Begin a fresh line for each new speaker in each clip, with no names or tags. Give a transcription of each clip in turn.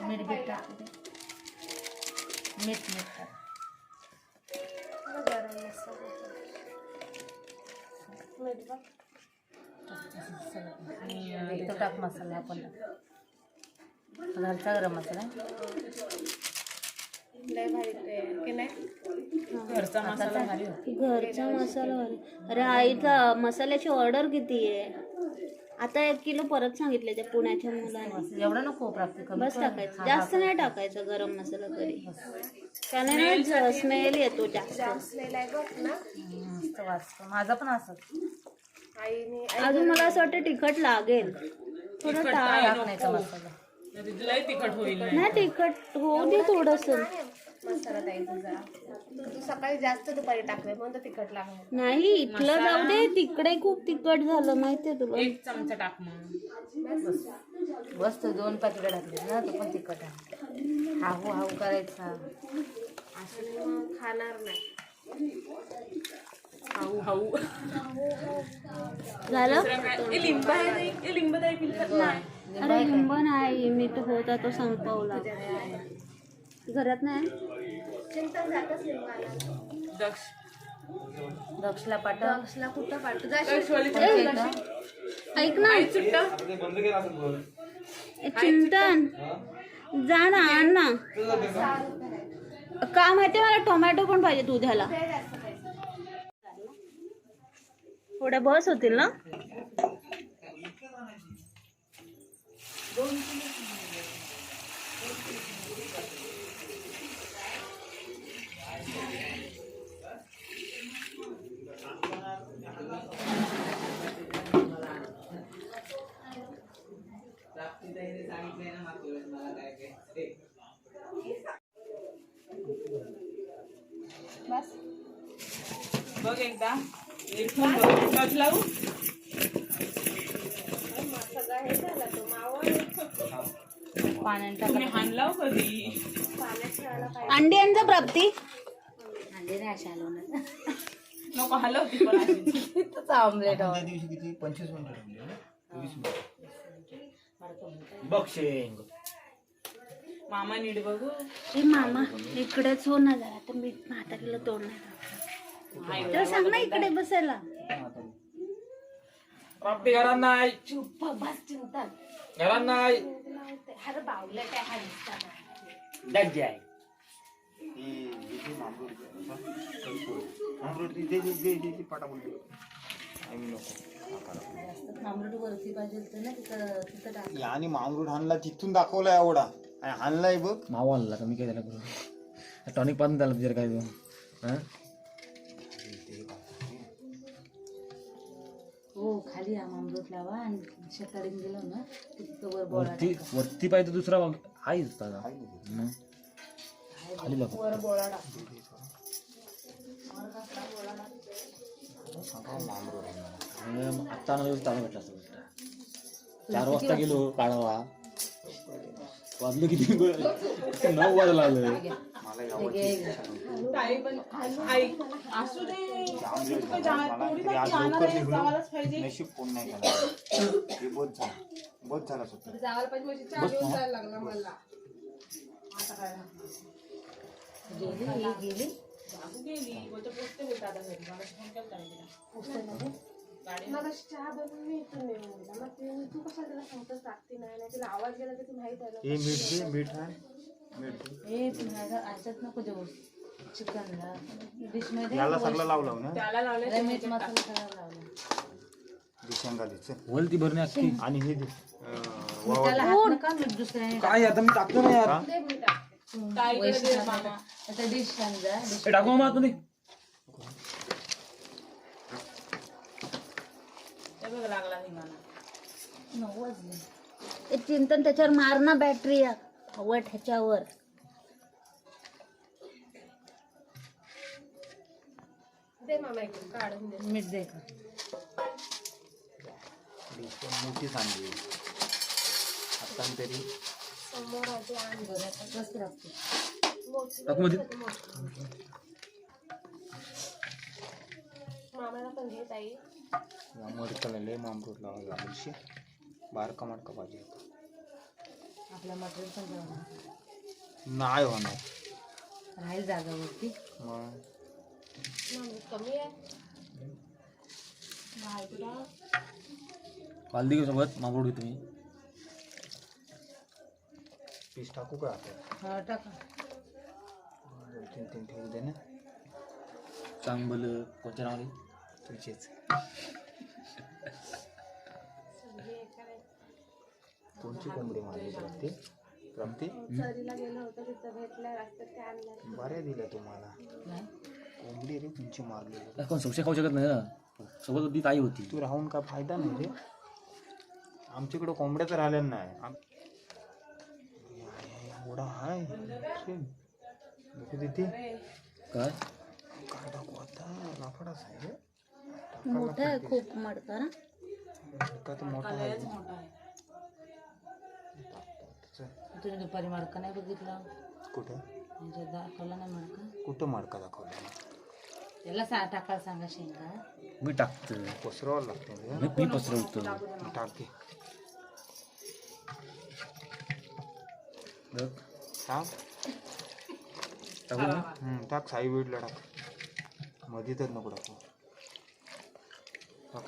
मीठ बीठ टाकते मीठ टाक
गरम मसाला मीठ बघ
तो टाक मसाला आपण घरचा गरम मसाला
लय भारी की नाही
घरचा मसाला भारी
घरचा मसाला भारी. अरे आईचा मसाल्याची ऑर्डर किती आहे आता 1 किलो परत सांगितले त्या पुण्याच्या मुलाने.
एवढं नको प्राप्ती कमी
बस टाकायचं जास्त नाही टाकायचं गरम मसाला कधी त्याने ना स्मेल येतो जास्त.
असलेला आहे बघ ना
मस्त वाचतो माझा पण असं
आईने
अजून मला असं वाटतं तिखट लागेल थोडं
टाकण्याचा मसाला
तिखट होईल
नाही तिखट होऊ दे थोडस.
मसाला ताई तुझा तू सकाळी जास्त दुपारी टाकले म्हणून तर तिखट लागलं.
नाही इथलं जाऊ दे तिकडे खूप तिखट झालं माहितीये तुला.
1 चमचा टाक मग
बस तो 2 पाकिटं टाकले ना तो पण तिखट आहे हाऊ हाऊ करायचा
असं मग खाणार नाही.
हाऊ हाऊ
झालं
लिंब आहे लिंब नाही पिलत नाही.
अरे लिंब नाही मी तो होता तो संपवला घरात नाही.
चिंतन जातच लिंबाला.
दक्ष
दक्षला पाठव
दक्षला कुठं पाठवू
ऐक ना चिंतन जा ना आण ना का माहितीये मला टोमॅटो पण पाहिजे दुधाला थोड्या बस होतील ना.
बस
बघ एकदा इथून टच लावू
सगळं हे झालं तो मावळ
पाण्यात
तुम्ही हाण लाव कधी
पाण्यात ठेवायला पाहिजे.
अंडी यांचा प्राप्ती
अंडे नाही अशा हलवणार
नको हलवती पण अशी.
इथंच ऑमलेट
त्या दिवशी किती 25 मिनिटं ठेवली ना 20 मिनिटं बघ शेंग
मामा नीट बघू
ए मामा इकडेच हो ना जरा तर मी म्हातारीला तोडणार तर सांग ना इकडे बसायला.
प्राप्ती घरात नाही
चुप्प बस चिंतन
घरात नाही
अरे बावलं काय हा दिसता
डग जाय मामरूट तिथे पटापट
आमरट वरती पाहिजे होतं ना तिथं टाक
आणि मामरूट हाणला तिथून दाखवला एवढा आणि हाणलाय बघ मावा आणला का मी काय त्याला करू टॉनिक पाहून त्याला जर काय
हो खाली अमृत लावा आणि शेताडीन गेलो ना तिथं वर बोळा
वरती पाहिजे दुसरा आहेच दादा खाली लाव
वर बोळा टाक
आता ताजा भेटला 4 वाजता गेलो काढावा वाजलं किती 9 वाजला
असू दे जावालाच पाहिजे
नशीब फोन नाही झाला हे बहुत झाला
जायला पाहिजे म्हणजे चहा घेऊन जायला लागला मला. आता काय
गेली
जागू गेली बोलतो पोचते बोलतो आता घरी मला फोन केला
मग चहा बनवून मी इथून नेऊन दिला. मग तू कशाला त्याला सांगतोस टाकते नाही तिला आवाज गेला की ती माहित आहे ना.
हे मीठ आहे
ए ह्याच्यात नको देऊ चिकनला डिश मध्ये
याला सगळं लावलं ना
त्याला लावले
मीठ मसाला सगळं लावला
वलती भरणे असते आणि हे
त्याला हात नका मीठ दुसऱ्याने
काय आता मी टाकतो ना यार
मामा आता डिश समजा
टाकू मग तुम्ही
बघ लागला विमाना
9 वाजले.
चिंतन त्याच्यावर मार ना बॅटरी हवट ह्याच्यावर
दे मामा इकडून काढून दे.
मीठ दे का
मोठी सांगली आता तरी
समोर आधी आण.
कसं लागते
मोठी
टाकू मध्ये
मामाला पण घेत आई.
मामरूट लय मामरूट लावायला लागली बारका माडका पाहिजे
आपल्या मटेरियल पण जाऊन
नाही होणार
राहील जागावरती.
मग
कमी आहे.
हल्दी सोबत मागवली तुम्ही पीस टाकू का आता
हा टाका.
2-3 ठेवू दे ना. चांगलं कोणत्या नावाने तुझेच कोणची कोंबडी मारली प्राप्ती प्राप्ती
सरीला गेलो होतो तिथं भेटल्या रस्त्यात ते आणलं.
बऱ्या दिल्या तुम्हाला
नाही
कोंबडी रे तुमची मारली
कोण सोक्षे खाऊ शकत नाही ना सोबत होती ताई होती
तू राहून का फायदा नाही रे आमच्याकडं कोंबड्या तर आल्या नाही एवढा हाय तिथे
काय
काय दाखवू आता लाकडाच आहे रे.
मोठा आहे खूप मडका ना.
का तर मोठा आहे
मोठा आहे.
तुम्ही दुपारी मडका नाही बघितला
कुठं
म्हणजे दाखवला नाही मडका.
कुठं मडका दाखवला
त्याला टाकायला सांगा शेंगा.
मी टाकतो
पसरवावं लागते
मी पसरवतो
टाक घे
बघ,
टाक
टाकू ना
टाक साई वेडला टाक मध्ये तर नको टाकू टाक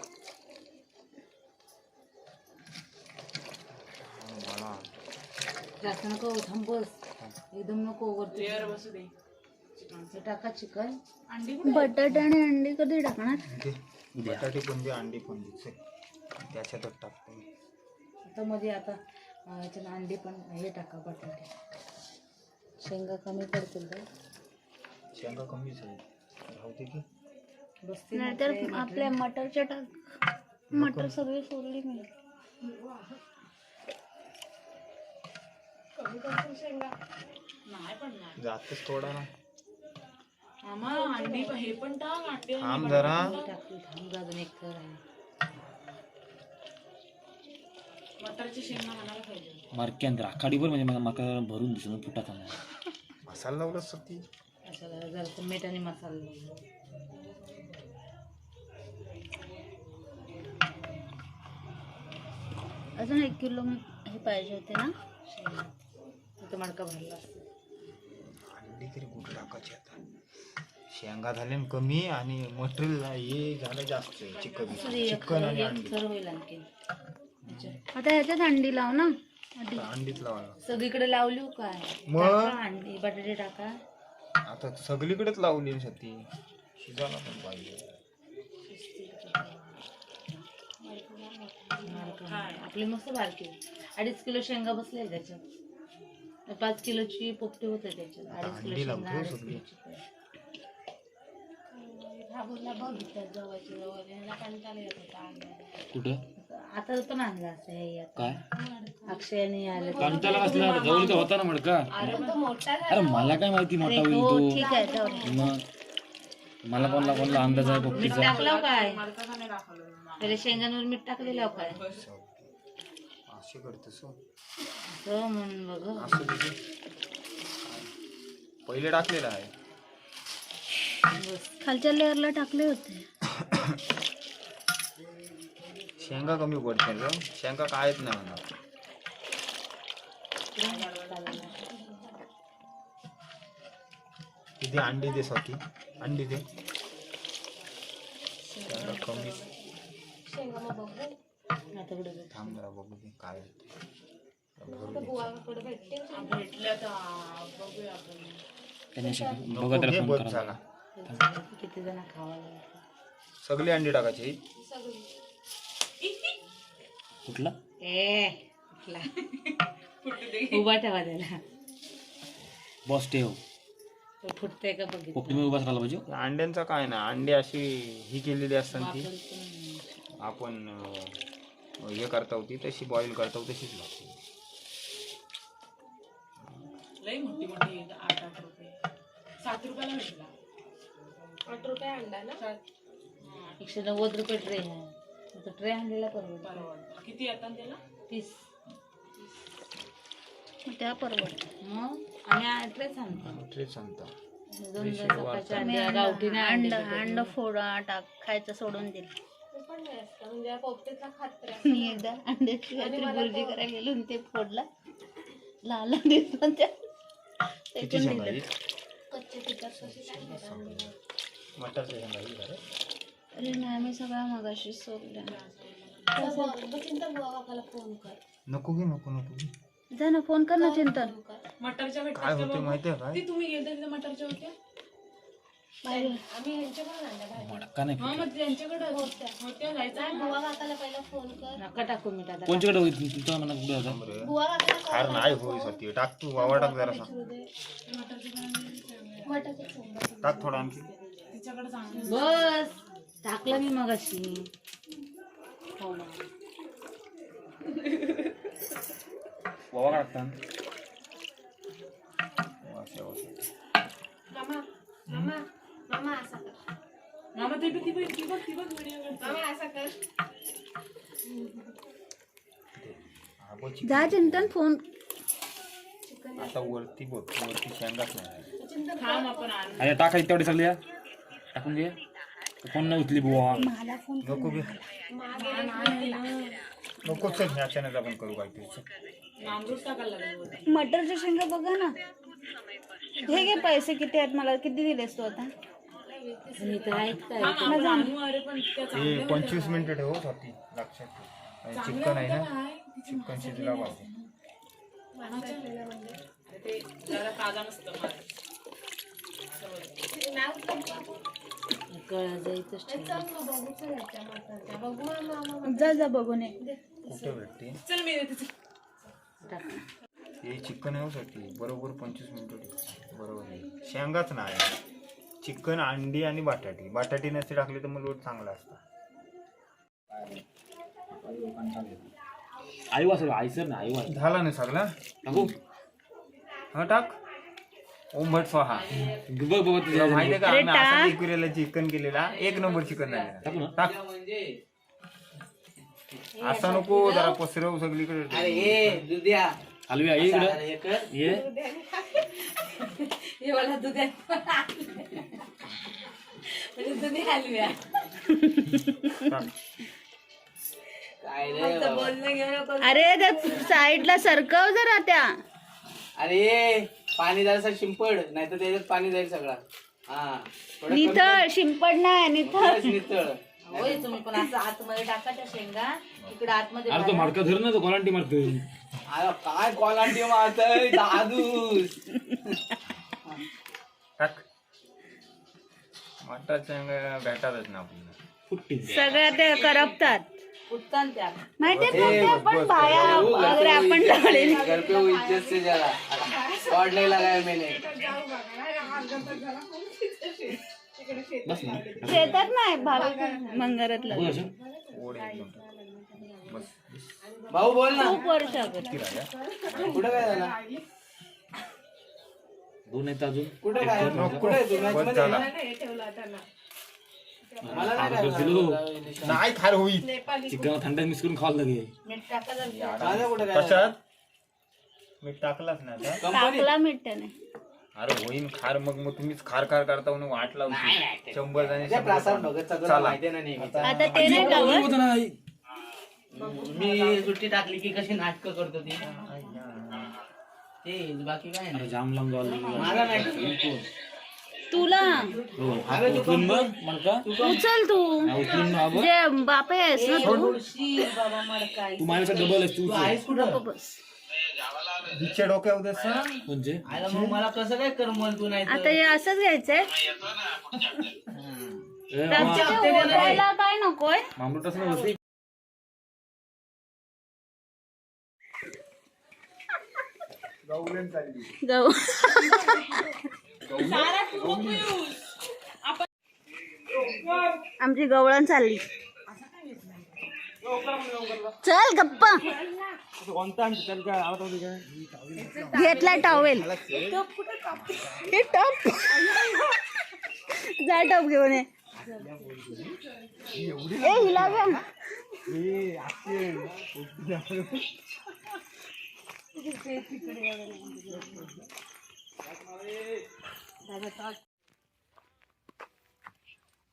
मला
जास्त नको थांबस एकदम नको वरती.
लेअर बसू दे.
हे टाका चिकन.
अंडी
बटाटे आणि अंडी कधी टाकणार?
दे बटाटे पण दे अंडी पण दे त्याच्यातच टाकतो मी
आता मध्ये आता याच्यात अंडी पण हे टाका बटाटे. शेंगा कमी पडतील का
शेंगा कमीच आहे राहते की
बसतील
नाहीतर आपल्या मटरच्या टाक. मटर सगळी सोडली मी.
कमी करशील शेंगा.
नाही पडणार.
जातच थोडा ना
मामा अंडी हे पण टाक अंडी आणि
थांब जरा
टाकली. थांब अजून एक तर आहे.
मटरची शेंगा म्हणायला पाहिजे.
मार्क्यांतर आखाडीवर म्हणजे मला माका भरून दिसून फुटात आला
मसाला लावलं सती
असं जरा मीठ आणि मसाला लावला.
अजून 1 किलो हे पाहिजे होते ना.
शेंगा तिथं मडका भरला असतो.
अंडी तरी कुठं टाकायची आता शेंगा झाले ना कमी आणि मटेरियल हे झालं जास्त चिकन चिकन आणि अंडी
सर होईल आणखी.
आता ह्याच्यात अंडी लाव ना.
अंडीत लावायला
सगळीकडे लावली हो काय.
मग
टाका अंडी बटाटे टाका.
आता सगळीकडेच लावली सती शिजायला पण पाहिजे
आपली मस्त बारकी 2.5 किलो शेंगा बसले त्याच्यात. 5 किलोची पोपटी होते त्याच्यात. 2.5 किलो
अंडी
शेंगा
लावतो
2.5
सगळी.
किलोची पोळी. भाभूला बघितलं जवळच्या जवळ याला कंटाळा येत होता आणायला.
कुठं
आता पण आणला असं हे आता.
काय
अक्षयाने आलं
कंटाळा असला जवळ इथं होता ना मडका
तो मोठा
अरे मला काय माहिती मोठा होईल
हो
तो
ठीक आहे जाऊ दे.
मग मला कोणला अंदाज आहे
मीठ
पोपटीचा
टाकलं काय
मडका नाही दाखवलं मी मामा.
पहिले शेंगांवर मीठ टाकलेलं काय
असे करतस
हो म्हणून बघ.
असं तिथे पहिले टाकलेलं आहे
खालच्या लेअरला टाकले होते.
शेंगा कमी पडते ग शेंगा कायच नाही म्हणणार किती अंडी दे स्वाती अंडी दे शेंगा कमी
शेंगा मग बघू.
आता कुठे
थांब जरा बघू दे काय होते
तर बुवाकडे भेटतील शेंगा.
भेटल्या तर बघूया आपण.
त्याने बघा त्याला फोन करा
झाला
किती जण खावायला.
सगळी अंडी टाकायची
कुठला
ए कुठला उभा ठेवा त्याला.
बॉस ठेव
तो फुटतंय का बघितलं.
पोपटी मी उभाच राहिला पाहिजे
अंड्यांचा काय ना अंडी अशी ही केलेली असतात ती आपण हे करता होती तशी बॉईल करता होती तशीच लागते
लई मोठी मोठी 8-8 रुपये 7 रुपयाला भेटला.
8 रुपये अंडा ना.
190 रुपये ट्रे आहे. तो ट्रे आणलेला परवडतो.
परवडतं. किती येतात त्याला
30.
मग त्या परवडत.
मग आम्ही ट्रेच आणतो.
ट्रेच आणता
2 सकाळच्या अंड्या गावठी नाही
अंड फोडा टाक खायचं सोडून दिलं.
ते पण नाही असतं म्हणजे पोपटीचा खात्र.
मी एकदा अंड्याची काहीतरी भुर्जी करायला गेलो आणि ते फोडला. लाल लाल दिसतात त्या. ते
किती
पण
शेंगा
दिलं.
आहेत?
कच्चे तिखट कशी टाकतात?
मटारच्या शेंगा आहेत का रे?
अरे नाही मी सगळ्या मगाशी सोडल्या.
चिंता काकाला फोन कर.
नको घे नको नको घे.
जा ना फोन कर ना चिंतन.
मटरच्या
काय
भेटतात
होते माहितीये काय?
ती तुम्ही गेलता तिथे मटरच्या होत्या
आम्ही ह्यांच्याकडून आणल्या भाजी.
मडक्का नाही
हा मग त्यांच्याकडे होत्या जायचं
नाही बुवा काकाला पहिला फोन कर.
नका टाकू मी दादा.
कोणच्याकडे होती तुमचा म्हणा कुठे होता
बरं.
बुवा काकाला
खार नाही होई सती टाक तू वावा टाक जरासा टाक थोडा आणखी.
तिच्याकडे चांगलं
बस टाकलं मी मगाशी. हो ना.
वावा टाकता
मामा मामा मामा असा कर.
मामा ती बघ व्हिडिओ
मामा असा कर.
हा, बघ चिकन.
जा चिंतन फोन.
आता वरती बघ वरती शेंगाच नाही.
थांब आपण आणू.
अरे टाकायची तेवढी सगळी या. टाकून घे फोन नाही उचली बुवा
नको घे नको चल ह्याच्यानं आपण करू काहीतरी.
अमृत टाकायला लागेल
मटरच्या शेंगा बघा ना. हे घे पैसे किती आहेत मला किती दिलेस तू आता.
आणि इथं आहेत काय?
आपण आणू अरे पण त्या
हे 25 मिनिटं ठेव होती लक्षात ठेव. आणि चिकन आहे ना चिकन शिजला पाहिजे.
ते जरा ताजा नसतं माझं.
कळा जायचंच ठेव.
बघू मामा.
जा जा बघून ये.
कुठे भेटते
चल मी देते
टाक.
हे चिकन आहे होती बरोबर 25 मिनिटं ठेव. बरोबर आहे. शेंगाच नाही चिकन अंडी आणि बटाटी. बटाटी नसते टाकली तर मग लोट चांगला असता.
आई वाचल आई सर ना आई वाच
झाला ना सगळा
टाकू
हा टाक. ओम भट स्वाहा.
बघ बघ
तुला माहिती आहे का
अरे
आम्ही
टाक.
असा विकुरेला चिकन केलेला 1 नंबर चिकन
टाकू ना.
झालेला. टाक असा नको जरा पसरव सगळीकडे.
हलव्या ये इकडं ये
हे मला दुधात म्हणजे तुम्ही हलव्या.
टाक.
फक्त बोलणं घेऊ नको.
अरे त्या साईडला सरकव जरा त्या.
अरे पाणी जरासा शिंपड नाही तर त्याच्यात पाणी जाईल सगळा. हा थोडं
निथळ शिंपड नाही निथळ.
कमी नितळ.
होय तुम्ही पण असं आतमध्ये टाका त्या शेंगा इकडे आतमध्ये
अरे तो
घाला.
मडका धर ना तो कोलांटी मारतो
अरे काय क्वालिटी मारतय दादूस.
टाक. मटाच्या भेटातच ना आपल्याला.
फुट्टी
सगळ्या ते करपतात
फुटतात त्या.
माहितीये पण बाया वगैरे आपण लावलेली.
घर पे वो इज्जत से जरा कॉर्ड नहीं लगाया मैंने.
बस ना
शेतात नाही भावी मंगरातलं.
बघ असं.
ओढ एकदम. बस
भाऊ बोल ना
खूप वर्ष अगोदर.
किती राहिल्या?
कुठं काय झालं.
दोन आहेत अजून
कुठं काय
नको.
कुठं आहे तू मॅच
बस
मध्ये.
झाला.
मला नाही
खार
काय
दिलो.
झालं.
नाही खार होईल.
चिकन थंड मिक्स करून खावं लागेल.
मीठ टाका जरा.
माझं कुठं काय झालं.
कशात मी टाकलाच ना आता.
कंपनी
टाकला मिठ त्याने.
अरे होईन खार मग तुम्हीच खार खार करता म्हणून वाट लावली 100 जणी
त्या प्रसाद भगतचा तुला माहिती आहे ना नेहमी.
आता ते नाही टाकत.
होतं ना आई.
मी सुट्टी टाकली की कशी नाटकं करतो ती. ते बाकी काय
अरे
नाही.
जाम लांब जावं
मला नाही.
तुला
उचलून बघ मडका
उचल तू.
हा, उचलून बघ.
जे बापे आहेस ना तू.
तुळशी बाबा मडका.
तू माझ्याचा डबल आहेस तू
तू आहेस कुठं.
बस.
हिच्या डोक्यावर दस
म्हणजे
आयला मग मला कसं काय करमल तू नाही
आता हे असंच घ्यायचंय.
ए,
त्याच्या ते ओढायला काय नकोय.
मामूट असं नव्हतं.
गहू. आमची गवळण चालली. चल गप्पा. घेतला टॉवेल. हे टॉप. जा टॉप घेऊन ये. ए हिला घ्या.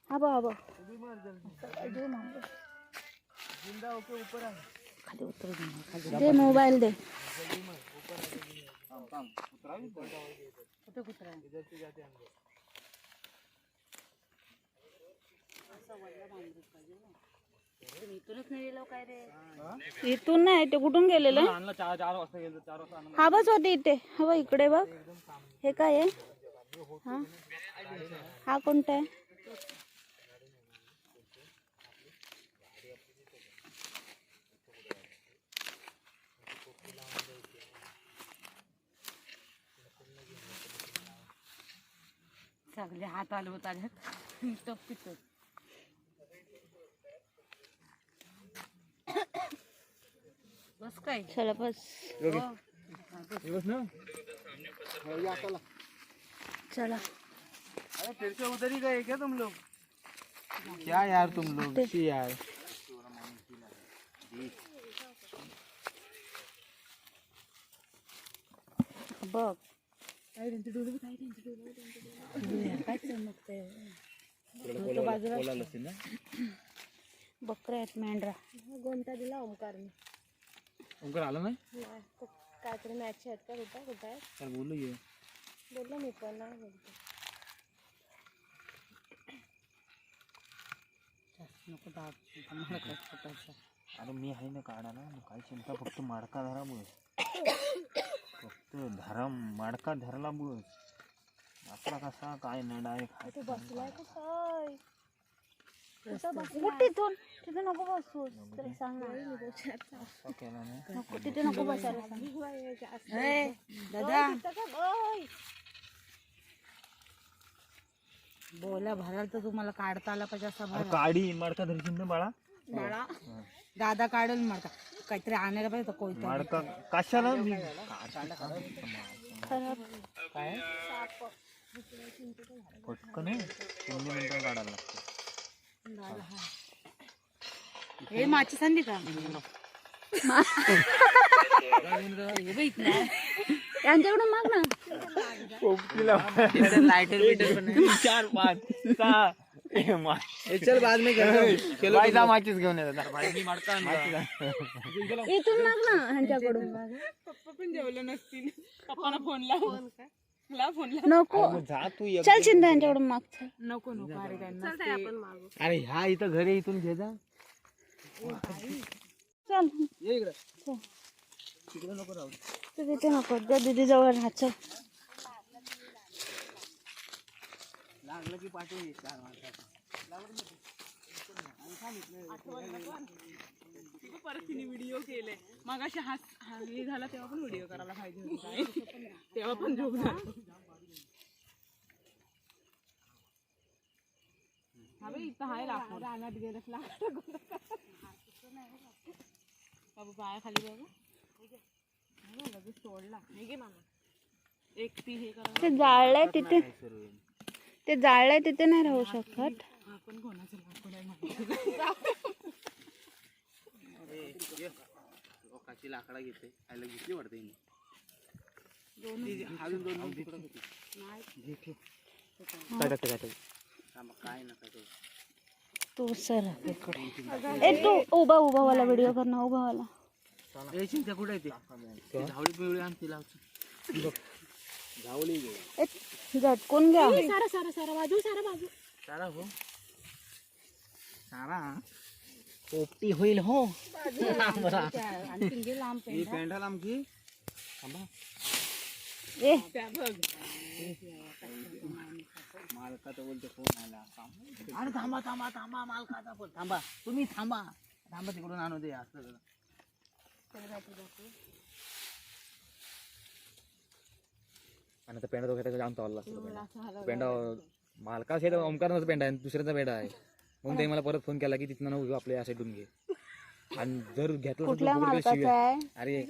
हा बा हा बा. दे मोबाईल दे.
कुठे कुत्रा आहे? तुम्ही इथूनच नाही गेलो काय रे?
इथून नाही, ते कुठून गेलेलं आहे?
आणलं 4 वाजता गेलो 4 वाजता आणलं.
हा बस होती इथे. हा बघ इकडे बघ. हे काय आहे? हा हा कोणता आहे?
सगळे हात आले होत आल्यात पितो. बस काय
चला बस. चला
अरे फिर से उधर ही गए क्या तुम लोग? क्या यार तुम लोग शी यार.
बघ बकऱ्या आहेत, मेंढरा.
गोंटा दिला ओमकारने.
ओंकार आला नाही
नाही, तो काहीतरी मॅच आहेत का कुठं आहे
तर बोललो ये.
बोललो मी पण नाही बोलतो.
नको दाब मला काय छोटासा.
अरे मी आहे ना काढा ना, मग काय चिंता, फक्त माडका धरा बस. फक्त माडका धरला बस. आपला कसा काय ना डायरेक्ट
तू बसलाय कुठं?
उठ तिथून. तिथे नको बसू. तरी सांग ना.
केला ना.
नको तिथे नको बसायला सांग.
दादा बोला भराल तर तुम्हाला काढता आला पाहिजे असा
अरे काढी माडका धरशील ना बाळा.
बाळा दादा काढेल माडका. काहीतरी आणायला पाहिजे कोणतं.
माडका कशाला मी
खराब.
काय पटकन 3 मिनिटं काढायला लागतं.
हे माची संधी का
त्यांच्याकडून माग ना.
लाइटर बीटर पण
4 5 6
चल बाद में
बाईचा माचीस घेऊन येतात.
मी माडका आणला.
इथून माग ना ह्यांच्याकडून.
पप्पा पण जेवलं नसतील. पप्पाला फोन लाव. मला फोन लाव.
नको
जा तू एक.
चल चिंता यांच्याकडून माग.
नको नको अरे त्यांना
चल आपण मागू.
अरे ह्या इथं घरी इथून घे जा.
चल
ये इकडे.
तू तिथे नको. त्या दीदी जवळ राहा. चल
लागलं की पाठवून ये 4 वाजता.
परत तिने व्हिडिओ केले. मग अशी हे झाला तेव्हा पण व्हिडिओ करायला पाहिजे होती काय. तेव्हा पण जोक झाला. हा बाई इथं आहे लाकूड. रानात गेलं लाकूड. बाबू पाया खाली बघ. लगेच सोडला. हे घे मामा. एक ती हे करा.
ते जाळलंय तिथे. ते जाळलंय तिथे नाही राहू शकत.
आपण कोणाचं लाकूड आहे माहिती.
लोकांची लाकडा घेते. खायला घेतली वाटते हिने. अजून 2 तुकडं होती. काय नका ते.
तू सर ए तू उभा उभा वाला व्हिडिओ कर ना. उभा वाला.
ए चिंता कुठे आहे ते? झावळी पिवळी आणते लावची. झावळी घे.
ए झटकून घ्या.
सारा हो. सारा पोपटी होईल हो. ही पेंडल आमची. थांबा.
ए
मालकाचा बोलते फोन आला. अरे थांबा थांबा थांबा मालकाचा फोन. थांबा तुम्ही थांबा. थांबा तिकडून आणू दे. असं
आणि पेंडा दोघांचा जाम चालला पेंडा मालका असेल ओमकारचा पेंडा आहे दुसऱ्याचा पेंडा आहे. मग ते मला परत फोन केला की तिथनं ना आपले असे डून घे. आणि जर घेतलं
कुठल्या मालकाचा आहे?
अरे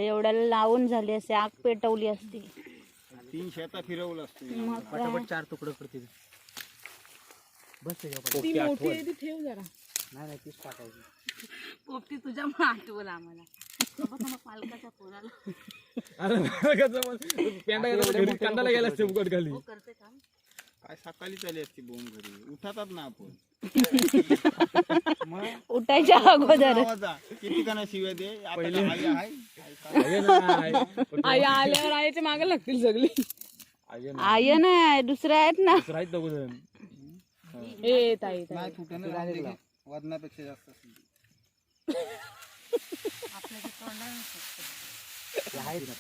एवढ्याला लावून झाली असते. आग पेटवली असती.
3 शेता फिरवलं असतं.
मग काय?
पटापट 4 तुकडं करते. बस
ती मोठी आहे ती ठेव जरा.
नाही तीच टाकायची.
पोपटी तुझ्यामुळे आठवलं आम्हाला. मालकाचा फोन आला.
पेंडा कांदाला गेला फुकट खाली.
हो करते काम.
काय सकाळी चाली असती बोंब घरी. उठातात ना आपण.
उठायच्या अगोदर
किती काना शिव्या दे
पहिले-
आता आई आहे
आई आल्यावर आईच्या मागे लागतील सगळी.
आय नाही दुसऱ्या आहेत ना.
दोघ जण
ए ताई
वजनापेक्षा जास्त असेल.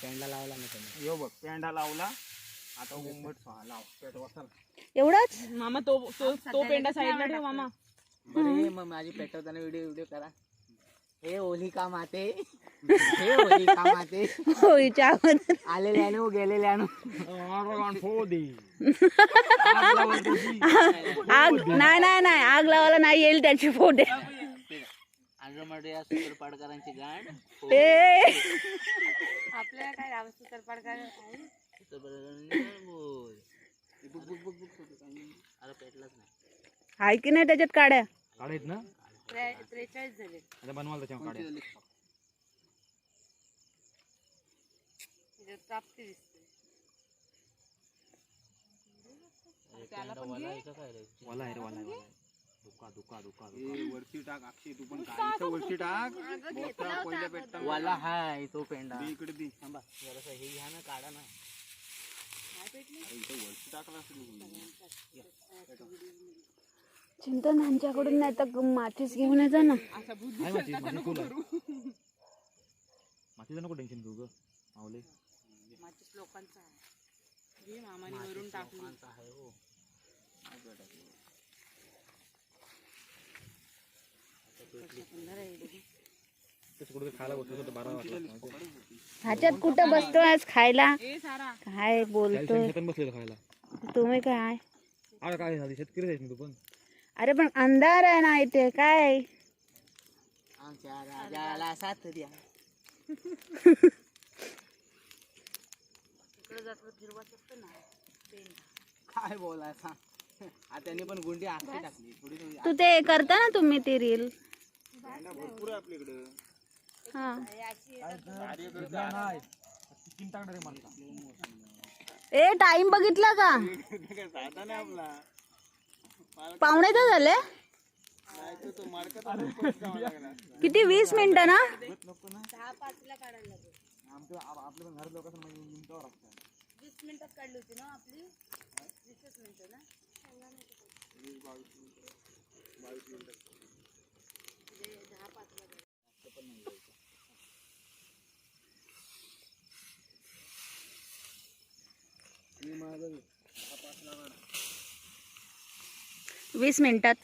पेंडा लावला ना त्यांनी.
यो बघ पेंडा लावला आता उंबट लाव पेट वाचाल.
एवढाच
मामा तो पेंडा साईडला ठेव मामा.
बरे मग माझी पेटवताना व्हिडिओ करा. हे ओली का माते, हे ओली का माते,
होळीच्या अगोदर
आलेल्यानो गेलेल्यानो.
आग नाही नाही नाही आग लावायला नाही येईल त्याचे फोटे.
आंध्रमध्ये या सुतारपाडकरांची गांड.
ए
आपल्याला काय राव सुतारपाडकर
बोल. अरे पेटलाच नाही.
आहे की नाही त्याच्यात काड्या.
काढायत ना
43 झाले.
आता बनवायला त्याच्यावर काढायत.
प्राप्ती दिसते.
वाला आहे रे वाला आहे, वाला आहे. धुका धुका धुका
वरती टाक अक्षय तू पण काय वरती टाक. मोठा पहिल्या पेटता
वाला हाय तो पेंडा.
दे इकडे दे.
थांबा जरासं हे घ्या ना, काढा ना.
वरती टाकला असेल.
चिंतन यांच्याकडून नाही तर मातीच घेऊन येजा ना.
आहे माती, माती फुल आहे. मातीचं नको टेन्शन घेऊ ग माऊले.
माचीस लोकांचा आहे. घे मामाने वरून टाकली.
आहे हो.
तेच कुठे खायला बसलो तर 12 वाजता.
ह्याच्यात कुठं बसतोय आज खायला.
ए सारा
काय बोलतोय
शेतात बसलेलं खायला.
तुम्ही काय.
अरे काय झाली शेतकरी आहेस मी तू पण.
अरे पण अंधार आहे ना इथे काय.
आमच्या राजाला साथ द्या. काय बोलायचा. आता त्यांनी पण गुंडी आखी टाकली थोडी थोडी.
तू ते करता ना तुम्ही ती रील.
भरपूर आहे आपल्याकडं.
हा
चिंता रे मला.
ए टाइम बघितला का.
साधा नाही आपला.
पावणे तर झाले.
तो मार्केट लागला.
किती 20 मिनिटं ना.
आपल्या घरात लोकांना म्हणजे मिनिटावर लागतं.
20 मिनिटात काढली होती ना आपली. 20 मिनिटं ना.
20 मिनिटात.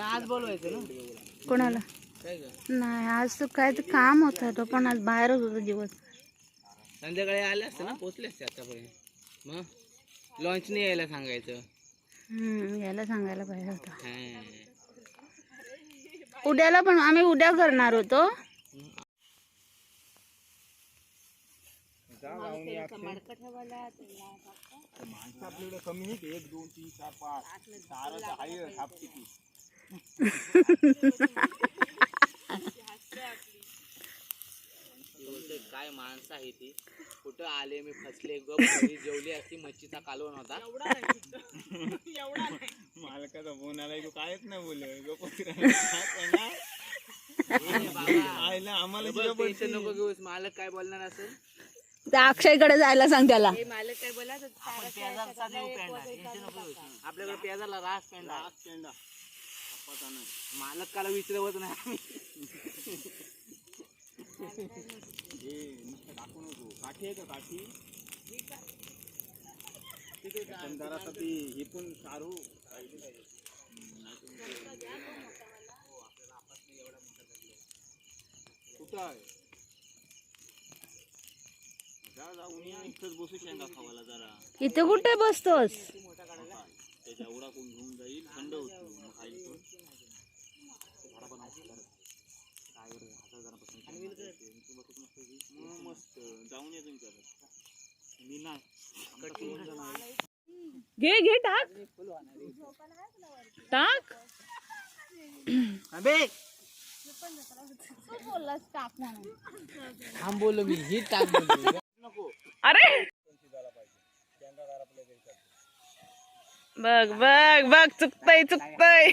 आज बोलवायचं ना.
कोणाला
काय ग
नाही आज तर काय तर काम होतं तो पण आज बाहेरच होता दिवस.
संध्याकाळी आले असते ना, पोचले असते आतापर्यंत. मग लॉन्चने यायला सांगायचं.
याला सांगायला पाहिजे होतं.
हा.
उद्याला पण आम्ही उद्या करणार होतो.
माणसं आपल्याकडे कमी आहेत. 1 2 3 4 5 4 आहे हाफ किती.
बोलते काय माणसं आहे ती. कुठं आले मी फसले गप घरी जेवली असती. मच्छीचा कालवण होता.
मालकाचा फोन आला तू कायच नाही बोल. आम्हाला
टेन्शन नको घेऊस. मालक काय बोलणार असेल.
त्या अक्षयकडे जायला सांग त्याला.
मालक काय बोला तर
पेजारचा देऊ पेंडा. टेन्शन नको घेऊस. आपल्याकडे पेजारला रास पेंडा. मालक काला विचारवत नाही आम्ही.
टाकू नको. काठी आहे का काठी. जरासाठी हे पण सारू कुठं आहे. जाऊन या इथंच बसू शेंगा खावाला जरा.
इथे कुठे बसतोस.
त्याच्या एवढा कोण घेऊन जाईल. थंड होतो मग खाईल पण. मस्त जाऊन ये तुम्ही करत. मी नाही.
घे घे टाक टाक.
अबे थांब बोललो मी. ही टाक बोललो.
अरे बघ बघ बघ चुकतय चुकतय.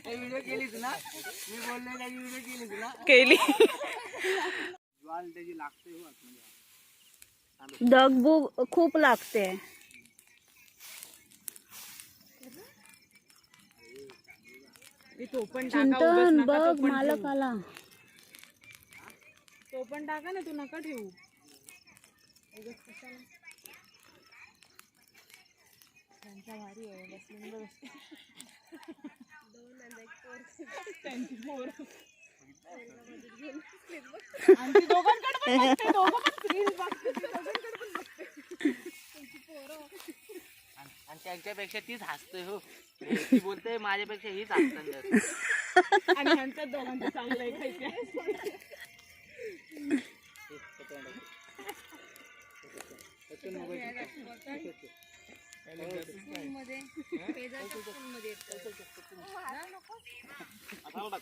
व्हिडिओ केलीस ना, मी बोललोय त्याची व्हिडिओ केलीस ना.
केली.
ज्वाल त्याची लागते हो आतमध्ये.
दगबूग खूप लागते.
तो पण टाका, उगाच
चिंतन
नका तो
बघ
पण
मालक
ठेवू.
आला.
तो पण टाका ना, तू नका ठेवू. त्यांची पोर. आणि ती दोघांकडे पण बघते, दोघं पण reels बघते, ती दोघांकडे पण बघते.
आणि त्यांच्यापेक्षा तीच हसतोय हो. ती बोलते माझ्यापेक्षा हीच हसतात.
आणि ह्यांच्यात दोघांचं चांगलं आहे काही काय.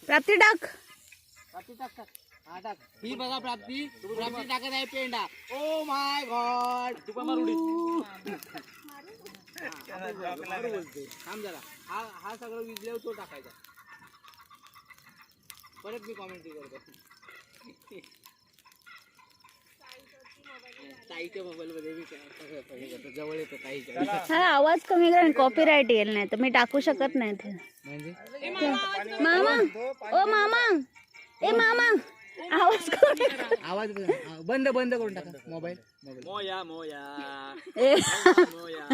प्राप्ती टाक.
प्राप्ती टाकतात. हा टाक. ही बघा प्राप्ती, प्राप्ती टाकत आहे पेंडा. Oh my God. तू पण मारुडी. थांब जरा. हा सगळं विजल्यावर तो टाकायचा. परत मी कॉमेंट्री करतो. ताईच्या मोबाईल मध्ये मी करतो. जवळ येतो ताईच्या.
हा आवाज कमी कर, कॉपीराईट येईल नाही तर मी टाकू शकत नाही ते.
म्हणजे
मामा ओ मामा ए मामा आवाज कमी कर.
आवाज बंद बंद करून टाका मोबाईल.
मोया मोया
ए
मोया.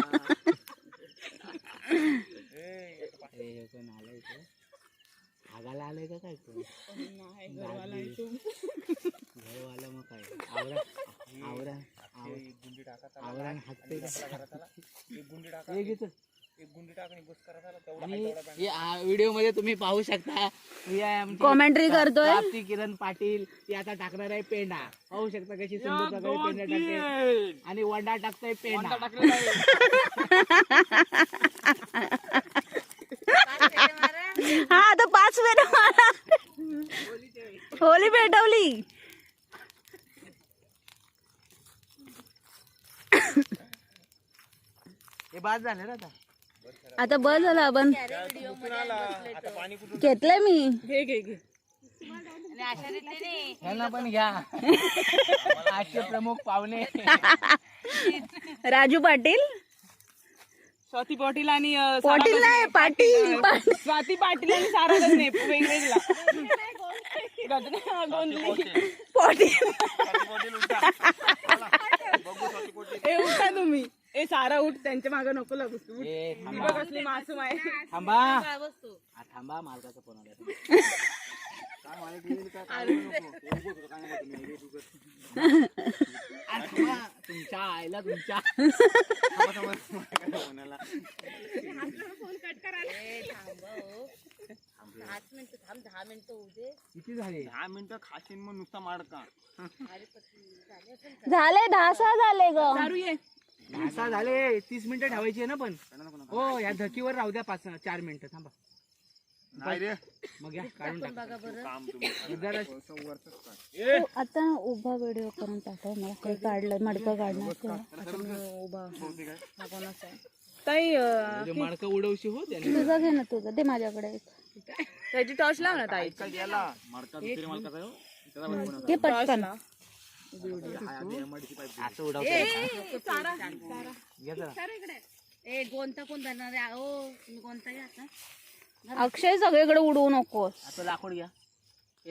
कोण आलंय इथे? आगाला आलंय का काय कोण? घरवाला मग काय आवरा आवरा आवरा हाकते का? हे घे चल. आणि या व्हिडिओ मध्ये तुम्ही पाहू शकता ही आहे आमची
कॉमेंट्री करतोय.
प्राप्ती किरण पाटील. ती आता टाकणार आहे पेंडा. पाहू शकता कशी सुंदर प्रकारे पेंडा टाकते. आणि वंडा टाकतोय पेंडा.
हा आता 5 वेळा मारा. होली पेटवली.
हे बाद झालं ना आता.
आता बस झाला आपण घेतलंय मी.
घे घे घे.
ह्यांना पण घ्या. आजचे प्रमुख पाहुणे
राजू पाटील.
स्वाती पाटील आणि
पाटील नाही पाटील.
स्वाती पाटील आणि सारा गजने वेगवेगळा. गोंधळी.
पाटील
ए उठा तुम्ही. ए सारा उठ, त्यांच्या मागे नको लागूस तू. ती बघ असली मासूम आहे.
थांबा. थांबा मालकाचा फोन आला. तुमच्या आईला तुमच्या किती झाले?
10 मिनिटं खाशीन मग नुसता माडका.
झाले 10 झाले ग.
दारू ये.
10 झाले. 30 मिनिटं ठेवायची आहे ना पण. हो या धकीवर राहू द्या 4 मिनिटं. थांबा.
नाही रे.
मग या काढून टाका.
काम तुम्ही
जरा
आता उभा व्हिडिओ करून टाकव. मला काही काढलं मडकं काढणार उभा.
ताई
मडकं उडवशी हो त्याने.
तुझं घे ना तुझं दे माझ्याकडे एक.
त्याची टॉर्च लाव ना ताई.
गेला माडका दुसरी मालकाचा आहे हो. त्याचा बनवून
घे पटकन.
असं उडवतो. घे जरा.
ए कोणता कोण धरणार आहे? हो तुम्ही कोणता घ्या.
अक्षय सगळीकडे उडवू नकोस.
आता लाकूड घ्या.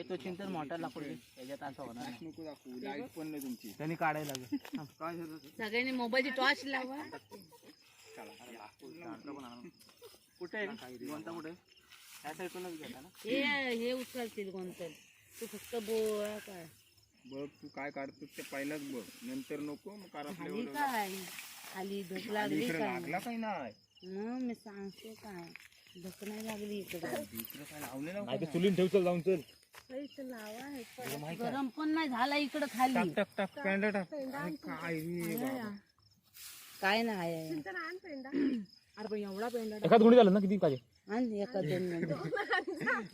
तो चिंतन मोठा लाकूड घे. त्याच्यात असं होणार नाही.
नको दाखवू. लाईट पण नाही तुमची.
त्यांनी काढायला लागेल.
काय झालं?
सगळ्यांनी मोबाईलची टॉर्च लावा.
कुठे आहे? कोणता कुठे?
त्या साईडूनच घेता ना.
हे उचलतील कोणतं. तू फक्त बोळा काय
बघ तू काय काढतो ते पहिलाच बघ. नंतर नको मग
खाली काय खाली धूप लागली काय.
लागला काही नाही.
मग मी सांगते काय धूप नाही लागली इकडं.
नाही चुलीन ठेव. चल जाऊन चल.
लावा गरम पण नाही झाला इकडं खाली.
टाक टाक पेंडा टाक. काय रे बाबा.
काय नाही
अरे पण एवढा पेंडा
एखाद गुंडी झालं ना किती पाहिजे.
आण एका दोन मिनिटं.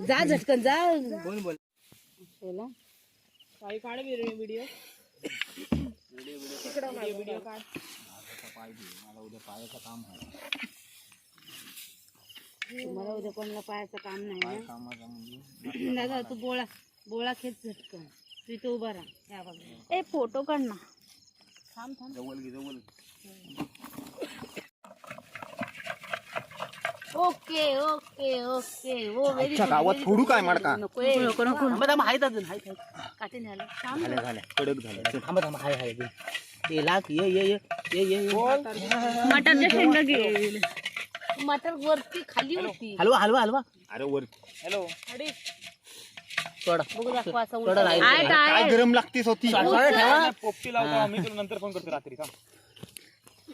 जा झटकन जा.
कोण बोल
बोला.
काही काढ व्हिडिओ व्हिडिओ काढ.
मला उद्या पायाचं काम आहे.
मला उद्या कोणाला पायाचं काम नाही ना.
कामाचा म्हणजे
दादा तू बोळा खेच झटकन. तू इथं उभा राहा या बाजूला.
ए फोटो काढ ना.
जवळ घे जवळ.
Okay okay okay. Oh very good.
गावात फोडू काय माडका?
नको
थांबा थांबा आहेत अजून आहेत.
काटे न्यायला.
झाल्या झाल्या कडक झाल्या. थांबा थांबा हाय हाय. ये लाग ये.
मटारच्या शेंगा घे.
मटर वरती खाली होती.
हलवा हलवा हलवा. अरे वर
हॅलो
सोडा
बघू दाखवा असा
सोडा
उलटा.
राहील.
काय गरम लागतेस होती.
ठेवा.
पोपटी लावतो आम्ही तुला नंतर फोन करतो रात्री का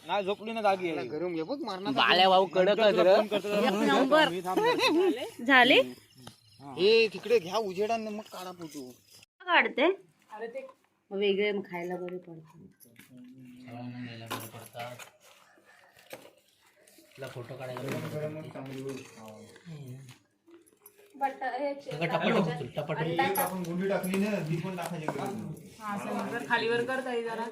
नाही झोपली ना जागी आहे.
गरम हे बघ मारणार.
बाळ्या भाऊ कडक आहे रे.
एक नंबर.
झाले
ए तिकडे घ्या उजेडाने मग काढा फोटो.
काढते.
मग वेगळे मग खायला बरे पडतात.
फोटो काढायला
आपण गुंडी टाकली ना ती पण टाकायची गरज नाही.
खालीवर करता जरा